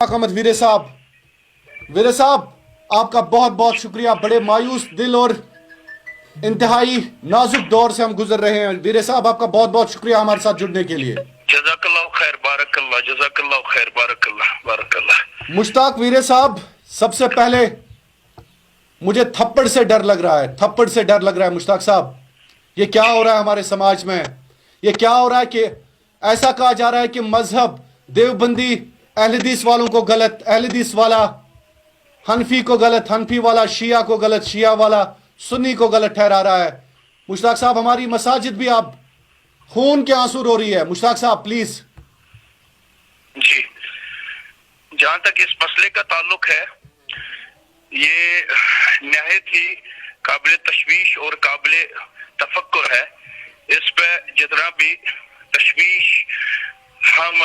अहमद वीरे साहब आपका बहुत बहुत शुक्रिया। बड़े मायूस दिल और इंतहाई नाजुक दौर से हम गुजर रहे हैं। वीरे साहब आपका बहुत बहुत शुक्रिया हमारे साथ जुड़ने के लिए। जज़ाकल्लाह खैर, बारकल्लाह, जज़ाकल्लाह खैर, बारकल्लाह, बारकल्लाह। मुश्ताक वीरे साहब, सबसे पहले मुझे थप्पड़ से डर लग रहा है, थप्पड़ से डर लग रहा है। मुश्ताक साहब, ये क्या हो रहा है हमारे समाज में? ये क्या हो रहा है कि ऐसा कहा जा रहा है कि मजहब देवबंदी अहले हदीस वालों को गलत, अहले हदीस वाला हनफी को गलत, हनफी वाला शिया को गलत, शिया वाला सुन्नी को गलत ठहरा रहा है। मुश्ताक साहब, हमारी मसाजिद भी आप खून के आंसू रो रही है। मुश्ताक साहब प्लीज। जी, जहां तक इस मसले का ताल्लुक है, ये निहायत ही काबिल तशवीश और काबिल तफक्कुर है। इस पे जितना भी तशवीश हम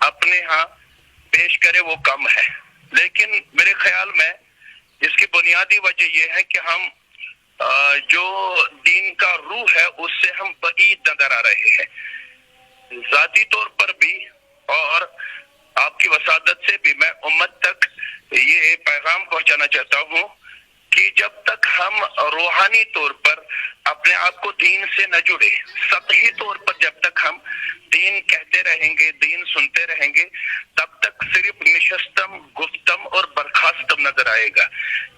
अपने यहाँ पेश करें वो कम है, लेकिन मेरे ख्याल में इसकी बुनियादी वजह यह है कि हम जो दीन का रूह है उससे हम बईद नजर आ रहे हैं। जाती तौर पर भी और आपकी वसादत से भी मैं उम्मत तक ये पैगाम पहुंचाना चाहता हूँ कि जब तक हम रूहानी तौर पर अपने आप को दीन से न जुड़े, सतही तौर पर जब तक हम दीन कहते रहेंगे, दीन सुनते रहेंगे, तब तक सिर्फ निशस्तम, गुफ्तम और बर्खास्तम नजर आएगा।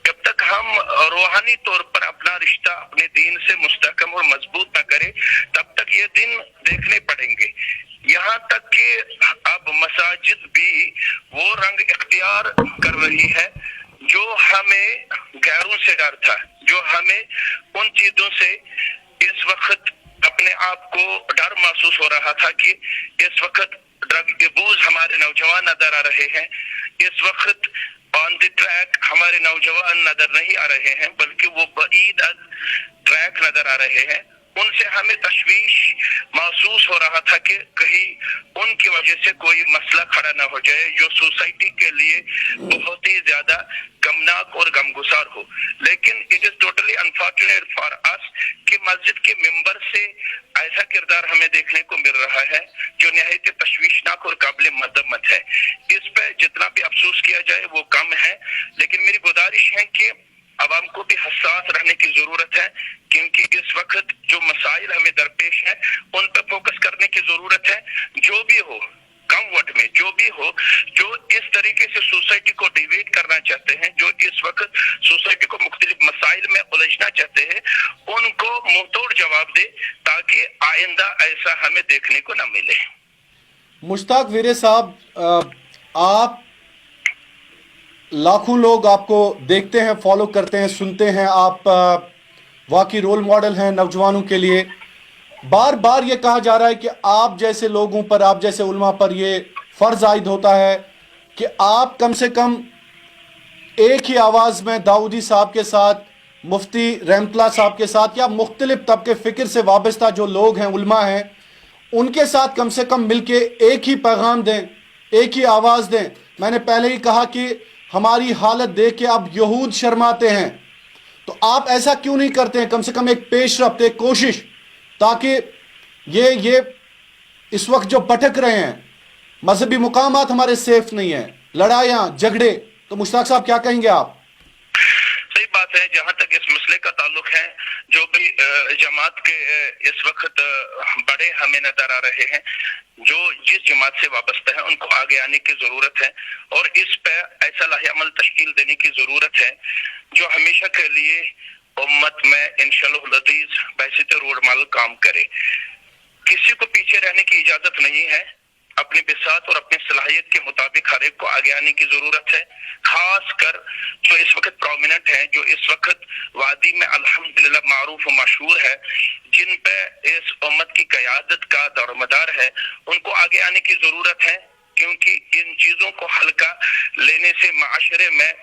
जब तक हम रूहानी तौर पर अपना रिश्ता अपने दीन से मुस्तहकम और मजबूत न करें, तब तक ये दिन देखने पड़ेंगे। यहाँ तक कि अब मसाजिद भी वो रंग इख्तियार कर रही है जो हमें गैरों से डर था, जो हमें उन चीजों से इस वक्त अपने आप को डर महसूस हो रहा था कि इस वक्त ड्रग अब्यूज हमारे नौजवान नजर आ रहे हैं, इस वक्त ऑन द ट्रैक हमारे नौजवान नजर नहीं आ रहे हैं, बल्कि वो बईद ट्रैक नजर आ रहे हैं। उनसे हमें तशवीश महसूस हो रहा था कि कहीं उनकी वजह से कोई मसला खड़ा ना हो जाए जो सोसाइटी के लिए बहुत ही ज्यादा गमनाक और गमगुसार हो। लेकिन it is totally unfortunate for us कि मस्जिद के मिंबर से ऐसा किरदार हमें देखने को मिल रहा है जो निहायत तशवीशनाक और काबिल मजम्मत है। इस पे जितना भी अफसोस किया जाए वो कम है, लेकिन मेरी गुजारिश है कि अवाम को भी हसास रहने की जरूरत है, क्योंकि इस वक्त जो मसाइल हमें दरपेश है उन पर फोकस करने की जरूरत है। जो भी हो, कम वक्त में जो भी हो, जो इस तरीके से सोसाइटी को डिवाइड करना चाहते हैं, जो इस वक्त सोसाइटी को मुख्तलिफ मसाइल में उलझना चाहते हैं, उनको मुंहतोड़ जवाब दे ताकि आइंदा ऐसा हमें देखने को न मिले। मुश्ताक वीरे साहब, आप लाखों लोग आपको देखते हैं, फॉलो करते हैं, सुनते हैं, आप वाकई रोल मॉडल हैं नौजवानों के लिए। बार बार ये कहा जा रहा है कि आप जैसे लोगों पर, आप जैसे उलमा पर ये फ़र्ज आयद होता है कि आप कम से कम एक ही आवाज़ में दाऊदी साहब के साथ, मुफ्ती रहमतुल्लाह साहब के साथ, या मुख्तलिफ तबके फ़िक्र से वाबस्ता जो लोग हैं, उलमा हैं, उनके साथ कम से कम मिल के एक ही पैगाम दें, एक ही आवाज़ दें। मैंने पहले ही कहा कि हमारी हालत देख के अब यहूद शर्माते हैं, तो आप ऐसा क्यों नहीं करते हैं? कम से कम एक पेशरफ्त, एक कोशिश, ताकि ये इस वक्त जो भटक रहे हैं, मजहबी मुकामात हमारे सेफ नहीं है, लड़ाइयाँ झगड़े। तो मुश्ताक साहब क्या कहेंगे आप? सही बात है। जहाँ तक इस मसले का ताल्लुक है, जो भी जमात के इस वक्त बड़े हमें नजर आ रहे हैं, जो जिस जमात से वाबस्ता है, उनको आगे आने की जरूरत है और इस पे ऐसा लाहे अमल तश्कील देने की जरूरत है जो हमेशा के लिए उम्मत में इंशाअल्लाह अज़ीज बहसीत रोल मॉडल काम करे। किसी को पीछे रहने की इजाजत नहीं है। अपनी बिसात और अपनी सलाहियत के मुताबिक हर एक को आगे आने की जरूरत है। खास कर जो इस वक्त प्रोमिनेंट है, जो इस वक्त वादी में अल्हम्दुलिल्लाह मारूफ और मशहूर है, जिन पे इस उम्मत की क़यादत का दारोमदार है, उनको आगे आने की जरूरत है, क्योंकि इन चीजों को हल्का लेने से माशरे में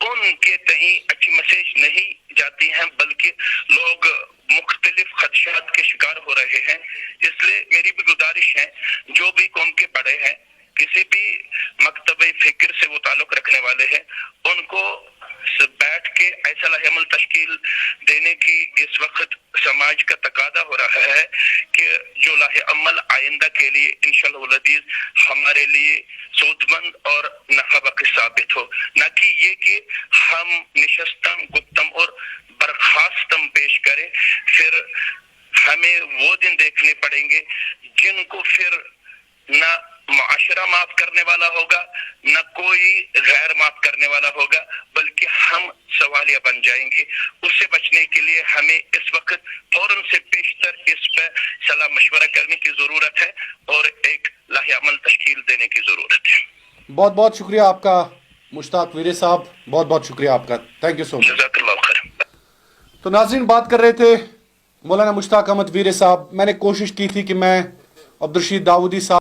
उनके तहीं अच्छी मैसेज नहीं जाती हैं, बल्कि लोग मुख्तलिफ खदशात के शिकार हो रहे हैं। इसलिए मेरी भी गुजारिश है, जो भी कौम के बड़े हैं, किसी भी मकतब फिक्र से वो ताल्लुक रखने वाले हैं, उनको سے بیٹھ کے ایسا لاہ عمل تشکیل دینے کی اس وقت سماج کا تقاضا ہو رہا ہے کہ جو لاہ عمل آئندہ کے لیے انشاءاللہ العزیز ہمارے لیے سود مند اور نفع بخش ثابت ہو، نہ کہ یہ کہ ہم نشستم گپتم اور برخاستم پیش کریں، پھر ہمیں وہ دن دیکھنے پڑیں گے جن کو پھر نہ معاشرہ معاف کرنے والا ہوگا، نہ کوئی غیر معاف کرنے والا ہوگا، بلکہ ہم سوالیہ بن جائیں گے۔ اس سے بچنے کے لیے ہمیں اس وقت فوراً سے پیشتر اس پہ صلاح مشورہ کرنے کی ضرورت ہے اور ایک لاہ عمل تشکیل دینے کی ضرورت ہے۔ بہت بہت شکریہ آپ کا مشتاق ویرے صاحب، بہت بہت شکریہ آپ کا، تھینک یو سو مچ۔ جزاک اللہ خیر۔ تو ناظرین، بات کر رہے تھے مولانا مشتاق احمد ویرے صاحب۔ میں نے کوشش کی تھی کہ میں عبدالرشید داؤدی صاحب